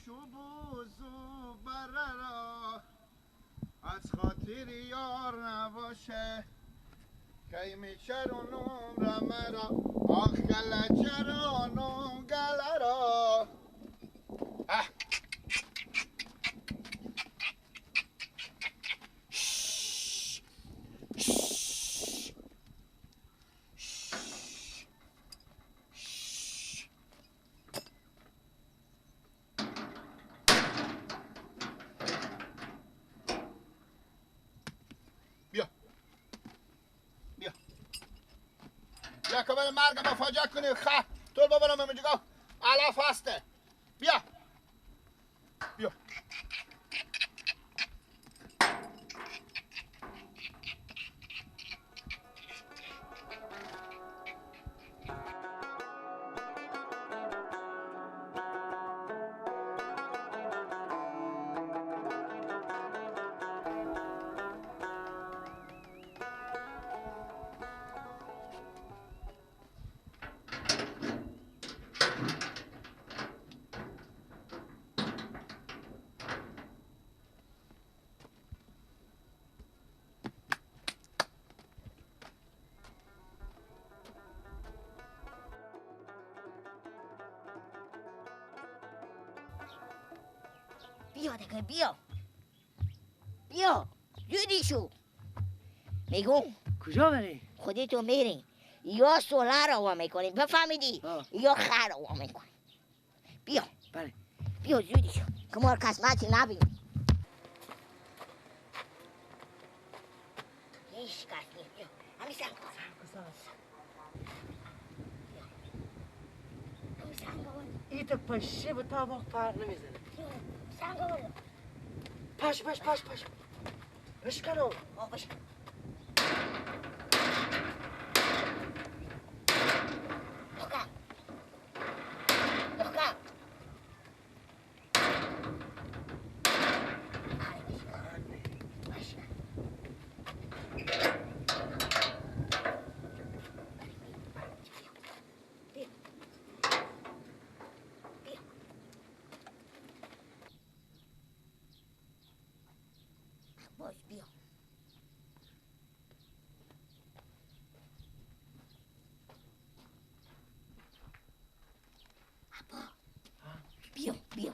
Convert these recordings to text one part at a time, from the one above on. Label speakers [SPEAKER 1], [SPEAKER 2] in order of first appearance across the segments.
[SPEAKER 1] شو بوزو برا از خاطر یار نباشه کی میچرونم رمرا آخ گله چرونم گله را بیا که برای مرگ مفاجأه کنی تو ببرم همینجا علف هسته بیا
[SPEAKER 2] بیا دیگه بیا زودی شو میگم
[SPEAKER 3] کجا بری؟
[SPEAKER 2] خودتو میرین یا سولر رو میکنین بفهمیدی یا خر رو میکنین بیا
[SPEAKER 3] بله
[SPEAKER 2] بیا زودی شو که ما قسمتی نبینیم هیچ کس نیست بیا همین سنگ
[SPEAKER 3] ایتا پشه به تا وقت فرق نمیزنه
[SPEAKER 2] سنگ آورد
[SPEAKER 3] پش بشکنم
[SPEAKER 2] بشکن دختر باش بیا بیا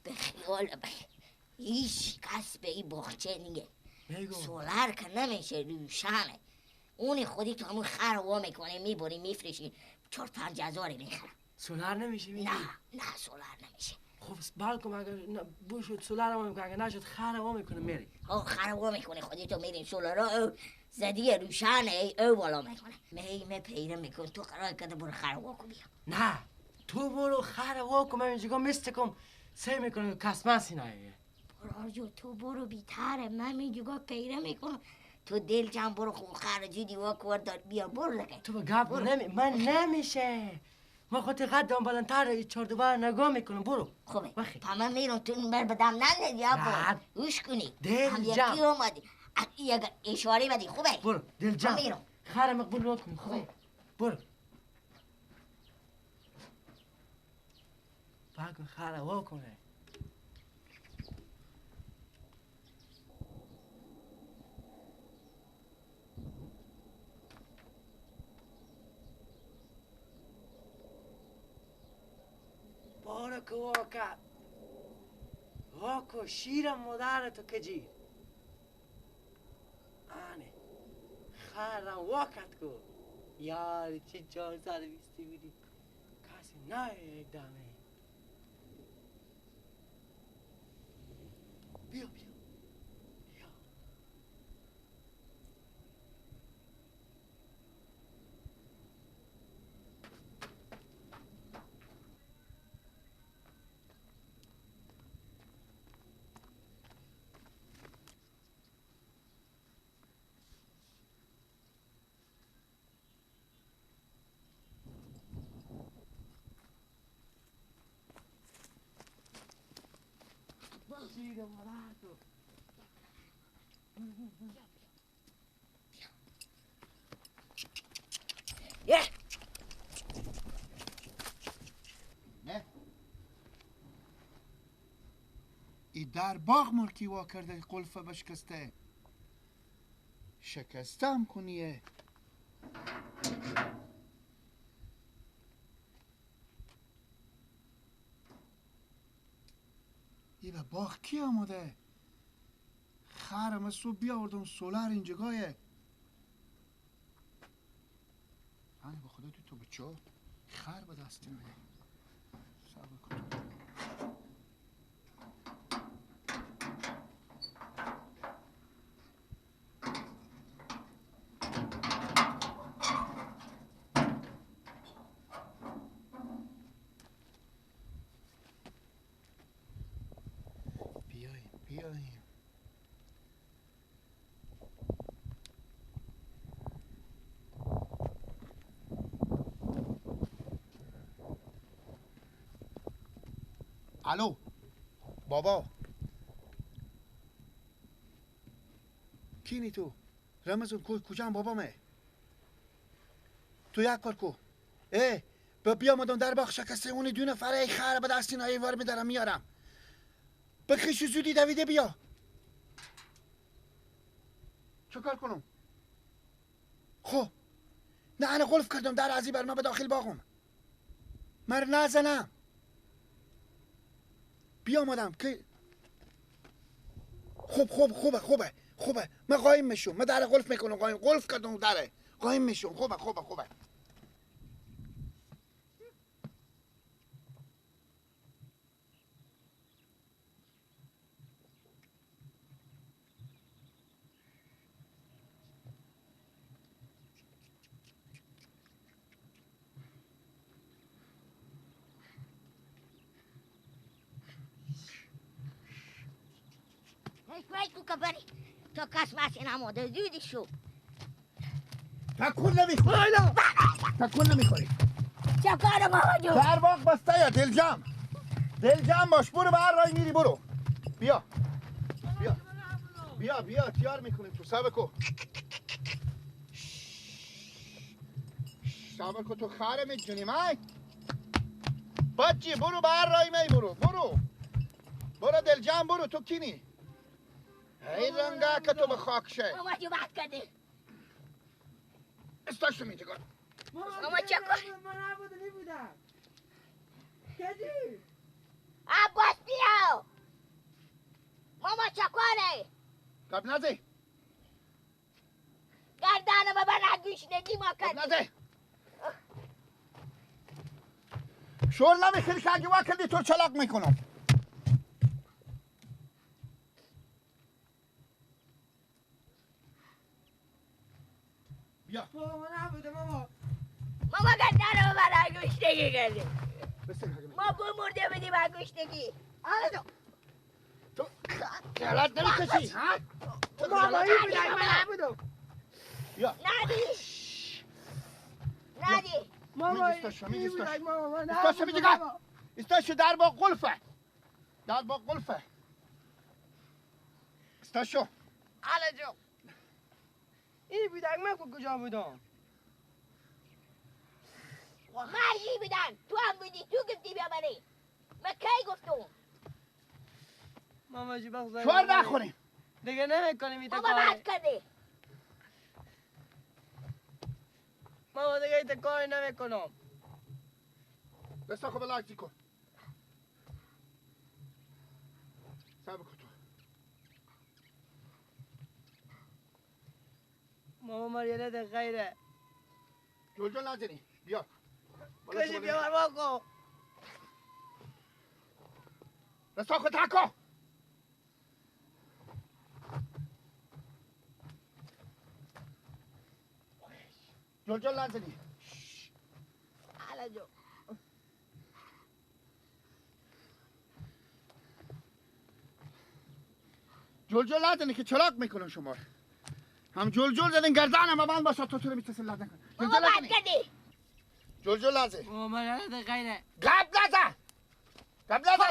[SPEAKER 2] به خیال هیچ کس به این باغچه نیه سولر که نمیشه روشنه اون خودی تو همون خر وا میکنه میبری میفرشی 4-5 هزاری میخرم
[SPEAKER 3] سولر نمیشه میگی؟
[SPEAKER 2] نه سولر نمیشه
[SPEAKER 3] خب بلکم اگر بوشد سولر هم میکنه اگر نشد خر هم میکنه میری
[SPEAKER 2] خر وا میکنه خودی تو میرین سولر او زدی روشنه او بالا میکنه می پیره میکن تو قرار کده برو خر وا کن بیا
[SPEAKER 3] نه تو برو خر وا کن من اینجا مستکم سعی میکنه کس مسی نایه
[SPEAKER 2] راجو تو برو بیتره من اینجا پیره میکنم تو دل جمع برو خون خرجی دیوا کور بیا برو لگه
[SPEAKER 3] تو به گپ من نمیشه ما خود قدم بلندتر 4 دوباره نگاه میکنم برو
[SPEAKER 2] خوبه من میرم تو این بر بدم ننه یا برو گوش کنی
[SPEAKER 3] دل جمع
[SPEAKER 2] یکی اومدی اگه اشاره بدی خوبه
[SPEAKER 3] برو دل جمع
[SPEAKER 2] میرم
[SPEAKER 3] خر مقبول نکن خوبه برو بگو خر وا کنه بارک واکو شیرم مادرتو کجی آنه خرم واکت کو یاری چه جان زده بیستی بودی کسی نه یک دمه بیا شیر مادرتو
[SPEAKER 1] نه ای در باغ ملکی وا کرده قلف بشکسته شکستم کنیه. ای به باغ کی آمده؟ خرم از صبح بیاوردم سولار اینجگاهه. آنه به خدا تو بچه خر به دستی میده. صبر کن. بیاییم. الو بابا کینی تو؟ رمزون کجا بابامه؟ تو یک کار کو بیا مدام در باغ شکسته اونی دونه فره خر به دستین ایوار میدارم میارم. بخیش زودی دویده بیا. چه کار کنم؟ خب نه انا قلف کردم در ازی بر من به داخل باغم مر نزنم. بیا آمدم که خوبه من قایم میشم. من در قلف میکنم قلف کردم دره قایم میشم. خوبه
[SPEAKER 2] باید کو کبری تو کس ماشین آماده زودی شو.
[SPEAKER 1] تکون نمیخوری.
[SPEAKER 2] چه کار بابا جو؟
[SPEAKER 1] در باغ بسته یا دل جمع باش. برو بر رای میری برو. بیا تیار میکنیم تو. صبر کن تو خره میجونی مای بچی. برو بر رای می برو دل جمع برو. تو کینی؟ ای رنگه که تو به خاک شه.
[SPEAKER 2] ماما جو بات کرده.
[SPEAKER 1] استاشو میجگار.
[SPEAKER 2] ماما چه کار؟
[SPEAKER 3] من نبودم کدی
[SPEAKER 2] عباس بیا. ماما چه کاره؟
[SPEAKER 1] قبل نزه
[SPEAKER 2] گردانم ببر گوشنگی ما
[SPEAKER 1] قبل
[SPEAKER 2] کردی.
[SPEAKER 1] نزه شور نمیخیری که اگه کردی تو چلاق میکنم. بیا
[SPEAKER 3] ماما نبوده ماما
[SPEAKER 2] گردانم ببر گوشنگی کردی.
[SPEAKER 1] بسن
[SPEAKER 2] ما بو مرده بدی بر گوشنگی. آره
[SPEAKER 1] تو خیالت نمیکشی ها؟
[SPEAKER 3] ماما این بودم من نبودم.
[SPEAKER 1] بیا
[SPEAKER 2] ندی.
[SPEAKER 3] ماما
[SPEAKER 1] استاشو
[SPEAKER 3] این بودم ماما من
[SPEAKER 1] استاشو
[SPEAKER 3] نبودم.
[SPEAKER 1] میجگار. استاشو در با قلفه. استاشو
[SPEAKER 3] حالا جو این بودم من کجا بودم؟
[SPEAKER 2] مرگی بدن. تو هم بودی. تو گفتی بیا بری. من کی گفتم؟
[SPEAKER 3] ماما جو بخزا
[SPEAKER 1] شور نخوریم.
[SPEAKER 3] دیگه نمیکنیم این
[SPEAKER 2] ماما
[SPEAKER 3] کار.
[SPEAKER 2] بات کرده.
[SPEAKER 3] ماما دیگه این کار نمیکنم.
[SPEAKER 1] دستا خوب لحظی کن. صبر کن تو.
[SPEAKER 3] ماما مریانه ده غیره
[SPEAKER 1] جلجل نزنی. بیا
[SPEAKER 3] کشی بیا بر باکو.
[SPEAKER 1] دستا خود تکو. جلجل نزنی.
[SPEAKER 3] حالا جو
[SPEAKER 1] جلجل نزنی که چلاق میکنم شما. هم جلجل زدن گردنم بند باشه تو رو میتونی لد نکن.
[SPEAKER 2] ماما
[SPEAKER 1] جلجل
[SPEAKER 2] بات
[SPEAKER 1] نزنی.
[SPEAKER 2] کرده.
[SPEAKER 1] جلجل نزنی.
[SPEAKER 3] ماما مریانه ده غیره
[SPEAKER 1] قبل نزن. قبل نزن.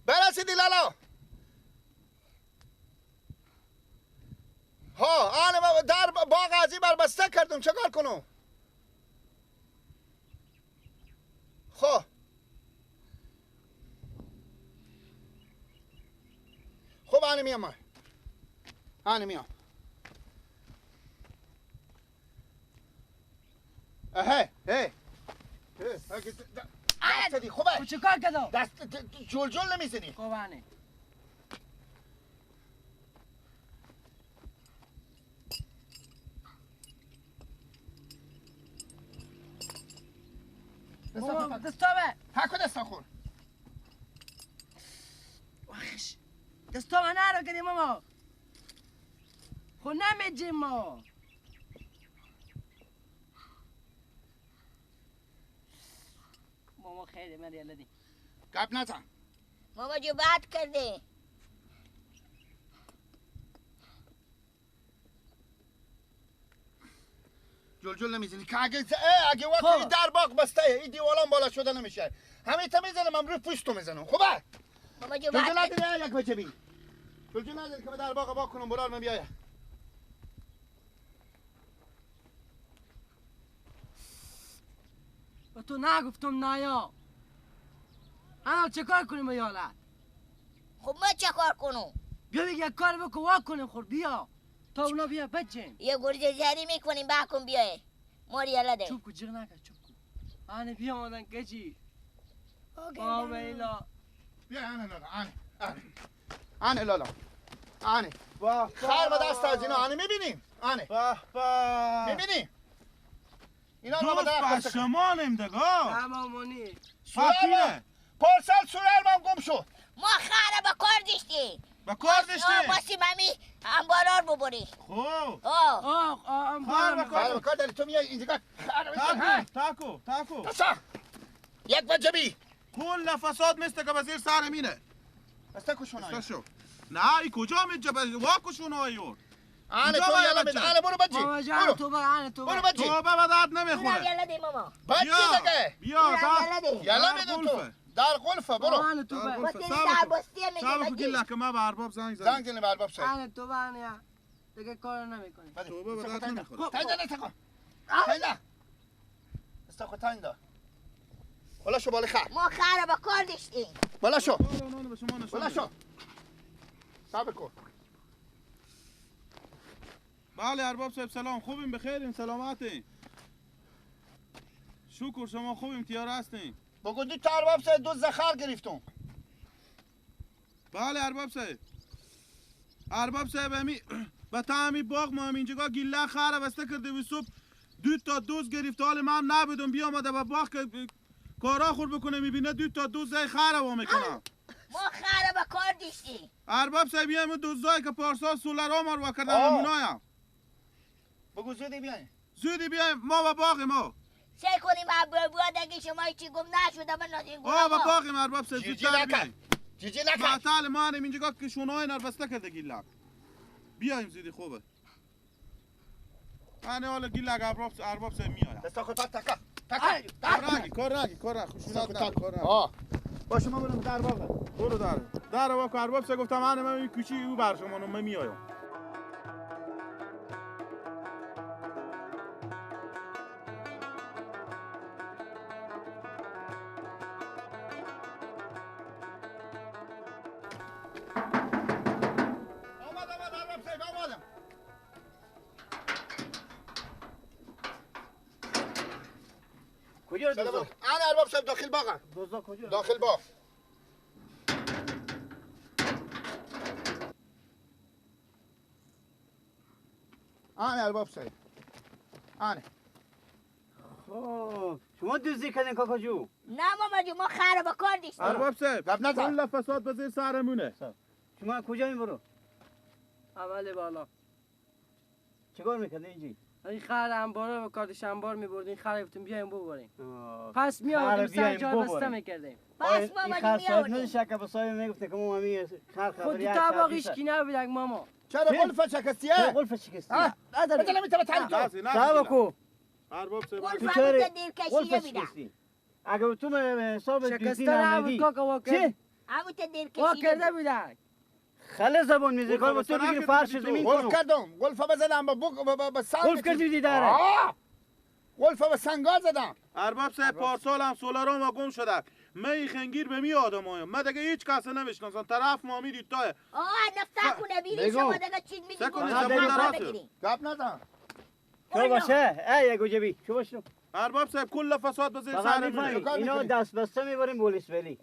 [SPEAKER 1] برسیدی لالا. ها آن در باغ ازی بر بسته کردم چکار کنم؟ خب خب آنه میام من آنه میام دست دی خوبه
[SPEAKER 3] تو چه کار کردم؟
[SPEAKER 1] دست جل جل نمیزنی
[SPEAKER 3] خب آنه دستامه
[SPEAKER 1] تاکو دستا خور
[SPEAKER 3] وخش دستامه نرو کردیم ماما خب نمیجیم ما ماما خیلی من یلدی
[SPEAKER 1] گپ نزن
[SPEAKER 2] ماما جو بد کرده
[SPEAKER 1] جل جل نمیزنی که اگه وقتی در باغ بسته این دیوالان بالا شده نمیشه همین تا میزنم من روی پوستو میزنم خوبه
[SPEAKER 2] ماما جو
[SPEAKER 1] جل
[SPEAKER 2] بد
[SPEAKER 1] جل
[SPEAKER 2] کرده
[SPEAKER 1] نداری یک بچه بی جل جل نداری که من در باغ باغ کنم برار من بیایه
[SPEAKER 3] و تو نگفتم نیا انا چه کار کنیم با یالت
[SPEAKER 2] خب من چه کار کنم
[SPEAKER 3] بیا بگی یک کار بکن وا کنیم خور بیا تا اونا بیا بچین
[SPEAKER 2] یه گرجه زری میکنیم بکن بیایه ماری یلده
[SPEAKER 3] چوب کو جیغ نکر چوب کو آنه بیا آمدن کچی آمیلا
[SPEAKER 1] بیا آنه لالا آنه لالا آنه خیر با دست از اینا آنه میبینیم آنه میبینی اینا رو با درخت
[SPEAKER 4] دوست شما نمیدگاه
[SPEAKER 3] تمامونی
[SPEAKER 4] فاکینه
[SPEAKER 1] پارسال سورل من گم شد
[SPEAKER 2] ما خیره با کار داشتی
[SPEAKER 4] با کار داشتی
[SPEAKER 2] باسی ممی انبارار ببری
[SPEAKER 4] خوب
[SPEAKER 1] خیر کار داری تو میای اینجا
[SPEAKER 4] تاکو
[SPEAKER 1] دستا یک وجبی
[SPEAKER 4] کل فساد مثل که بزیر سر مینه
[SPEAKER 1] دستا کشون آیا
[SPEAKER 4] شو نه ای کجا میجا واکشون آیور
[SPEAKER 1] آنه
[SPEAKER 4] اینجا
[SPEAKER 1] تو
[SPEAKER 4] باید
[SPEAKER 1] یلا
[SPEAKER 4] بچه.
[SPEAKER 1] آنه برو بچی
[SPEAKER 3] ماما جان
[SPEAKER 1] برو
[SPEAKER 3] تو بر آنه تو
[SPEAKER 1] برو
[SPEAKER 3] بر
[SPEAKER 1] بچی
[SPEAKER 4] تو به درد
[SPEAKER 2] اینم
[SPEAKER 4] نمیخوره
[SPEAKER 2] یلده ماما
[SPEAKER 1] بچی دیگه
[SPEAKER 4] بیا
[SPEAKER 2] اینم یلده
[SPEAKER 1] یلا
[SPEAKER 4] در
[SPEAKER 1] میدون تو
[SPEAKER 4] غرفه.
[SPEAKER 1] در غرفه برو
[SPEAKER 3] آنه تو بر
[SPEAKER 2] باسی
[SPEAKER 4] صبر
[SPEAKER 2] در
[SPEAKER 4] کن.
[SPEAKER 2] بستی
[SPEAKER 4] صبر
[SPEAKER 2] میگه
[SPEAKER 4] کن گله که ما به ارباب زنگ
[SPEAKER 1] زنگ
[SPEAKER 4] زدیم
[SPEAKER 1] زنی به ارباب صاحب
[SPEAKER 3] آنه تو بر نه دیگه کار نمیکنی
[SPEAKER 4] تو به درد نمیخوره
[SPEAKER 1] تاینده نتاکو تاینده استاکو تاینده بالا شو بالا خیر
[SPEAKER 2] ما خیره با کار داشتیم
[SPEAKER 1] بالا شو
[SPEAKER 4] نان به شما نشون
[SPEAKER 1] بالا
[SPEAKER 4] میدم.
[SPEAKER 1] شو صبر کن
[SPEAKER 4] بله ارباب صاحب سلام خوبیم بخیریم سلامتین شکر شما خوبیم تیار هستین
[SPEAKER 1] بگو دو تا ارباب صاحب دو زخر گرفتم
[SPEAKER 4] بله ارباب صاحب همی به تامی باغ ما هم اینجا گله خره بسته کرده و صبح دو تا دوز گرفت حال من هم نبودم بیا آمده به باغ که کارا خور بکنه میبینه دو تا دوز زی خره وا میکنم
[SPEAKER 2] ما خیره با کار داشتیم
[SPEAKER 4] ارباب صاحب همون دوزایی که پارسال سولر ما رو کردن
[SPEAKER 1] آه.
[SPEAKER 4] همونایم
[SPEAKER 1] بگو زودی بیاین
[SPEAKER 4] زودی بیایم ما به باغ ما
[SPEAKER 2] چه کنیم اگه شما هیچی گم نشده من نازین
[SPEAKER 4] آه به باغ ارباب صاحب
[SPEAKER 1] جیجی
[SPEAKER 4] زودتر
[SPEAKER 1] نکن
[SPEAKER 4] بیایم
[SPEAKER 1] جیجی نکن
[SPEAKER 4] معطل ما هم اینجا که شونای نر بسته کرده گیلک بیایم زودی خوبه من حالا گیلک ارباب صاحب میایم
[SPEAKER 1] دستا خود تکا تکا
[SPEAKER 4] کار راگی خشونت نه کار راگی
[SPEAKER 1] آه باشه ما برم در باغ
[SPEAKER 4] برو در واقع ارباب صاحب گفتم من این کوچی او بر شما من میایم
[SPEAKER 1] آمد ارباب صاحب آمدم
[SPEAKER 3] کجا
[SPEAKER 1] سلام
[SPEAKER 3] دوزا؟
[SPEAKER 1] انا ارباب صاحب داخل باغ
[SPEAKER 3] دوزا کجا؟
[SPEAKER 1] داخل باغ انا ارباب صاحب انا
[SPEAKER 3] خب شما دوزی کردین کاکا جو؟
[SPEAKER 2] نه ماما جو ما خیره با کار داشتیم
[SPEAKER 4] ارباب صاحب
[SPEAKER 1] گپ نزن
[SPEAKER 4] کل فساد به زیر سرمونه
[SPEAKER 3] شما کجا میبرو؟ عمل بالا چیکار میکنه اینجی؟ این خر انباره و کارتش انبار میبردین خر گفتیم بیایم ببریم پس میآمدیم سر جای بسته میکردیم
[SPEAKER 2] پس ماما جو میآوردیم
[SPEAKER 3] شکر بسایی میگفته که ما همی خر
[SPEAKER 2] خب،
[SPEAKER 3] خبری
[SPEAKER 2] خود تا باقیش کی نبودک ماما
[SPEAKER 1] چرا قلفه شکستیه
[SPEAKER 3] قلف شکستی
[SPEAKER 1] بدل میتونه تنجو
[SPEAKER 3] صاحب کو
[SPEAKER 4] ارباب صاحب
[SPEAKER 2] قلف
[SPEAKER 3] تو چرا-
[SPEAKER 2] همون دیر کشیده
[SPEAKER 3] قلف
[SPEAKER 2] بیدم
[SPEAKER 3] شکستی اگه تو حساب دوزی
[SPEAKER 2] شکسته
[SPEAKER 3] نمدی چی؟
[SPEAKER 2] همون دیر
[SPEAKER 3] وا
[SPEAKER 2] کشیده
[SPEAKER 3] کرده بودک خله زبان میزه کار با تو بگیری فرش زمین
[SPEAKER 1] قلف
[SPEAKER 3] کنو
[SPEAKER 1] کردم قلفه بزنم با سر
[SPEAKER 3] قلف کردی بودی داره
[SPEAKER 1] آه قلفه و سنگا زدم.
[SPEAKER 4] ارباب صاحب پارسال هم سولارا ما گم شده. می خنگیر به می آدم هایم. من دیگه هیچ کس نمیشناسم. طرف ما میدید تاه.
[SPEAKER 2] نفتا کنه بیری شما دیگه چیز میگی
[SPEAKER 4] سکونی
[SPEAKER 2] گفتم
[SPEAKER 4] زبون
[SPEAKER 2] ما
[SPEAKER 4] درازه.
[SPEAKER 2] بگیریم.
[SPEAKER 1] گپ نزن.
[SPEAKER 3] شو باشه ای گوجبی شو باشه
[SPEAKER 4] ارباب صاحب کل فساد بزیر
[SPEAKER 3] فقط
[SPEAKER 4] سر
[SPEAKER 3] می‌فهمی.
[SPEAKER 4] میره.
[SPEAKER 3] اینا دست بسته میبریم پلیس ولی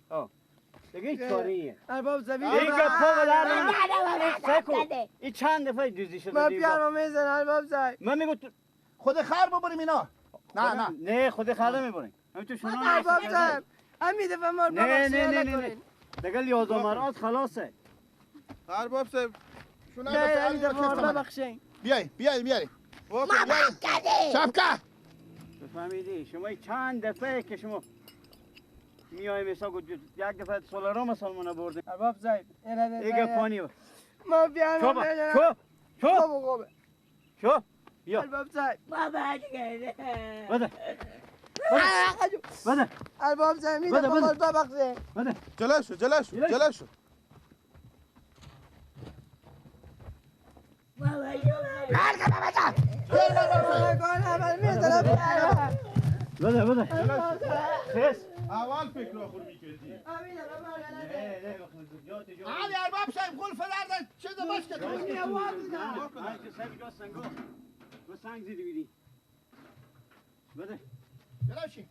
[SPEAKER 1] آه.
[SPEAKER 3] دیگه هیچ کاریه
[SPEAKER 5] ارباب زمین
[SPEAKER 3] این گپا ولر
[SPEAKER 2] نه، نه، نه، نه،
[SPEAKER 3] سکو
[SPEAKER 2] نه.
[SPEAKER 3] این چند دفعه دوزی شده
[SPEAKER 5] ما
[SPEAKER 3] دیگه
[SPEAKER 5] پیار میزن ارباب زای
[SPEAKER 3] من میگم تو
[SPEAKER 1] خود خر ببریم اینا. نه.
[SPEAKER 3] نه خود خرده میبریم همین تو شما
[SPEAKER 5] ارباب زای همین دفعه ما
[SPEAKER 3] نه
[SPEAKER 5] بابا
[SPEAKER 3] نه نه
[SPEAKER 5] خیال
[SPEAKER 3] نه
[SPEAKER 5] کنین
[SPEAKER 3] دیگه لیازا مراد خلاصه
[SPEAKER 4] ارباب صاحب
[SPEAKER 1] شونه
[SPEAKER 5] نه همین
[SPEAKER 1] بس
[SPEAKER 5] دفعه ما ببخشین
[SPEAKER 1] بیای.
[SPEAKER 2] ما بکنه
[SPEAKER 1] شبکه.
[SPEAKER 3] فهمیدی شما چند دفعه که شما میای مثلا یک دفعه سولارا مسلمان بردیم
[SPEAKER 5] ارباب زای
[SPEAKER 3] دیگه پانی
[SPEAKER 5] ما پیار
[SPEAKER 3] شو
[SPEAKER 5] میزن
[SPEAKER 3] شو شو یا
[SPEAKER 5] ارباب زای
[SPEAKER 2] بابا دیگه
[SPEAKER 3] بده بده
[SPEAKER 5] ارباب زای همین
[SPEAKER 3] بده،
[SPEAKER 5] دفعه ما
[SPEAKER 3] بده.
[SPEAKER 5] ببخشین
[SPEAKER 3] بده
[SPEAKER 4] جلشو
[SPEAKER 2] بابا
[SPEAKER 3] بده خیس
[SPEAKER 4] اول فکر آخر میکردی.
[SPEAKER 1] علی ارباب صاحب قلفه دردن چه باش که
[SPEAKER 3] سنگ زیدی بیدی بده
[SPEAKER 1] جلوشی.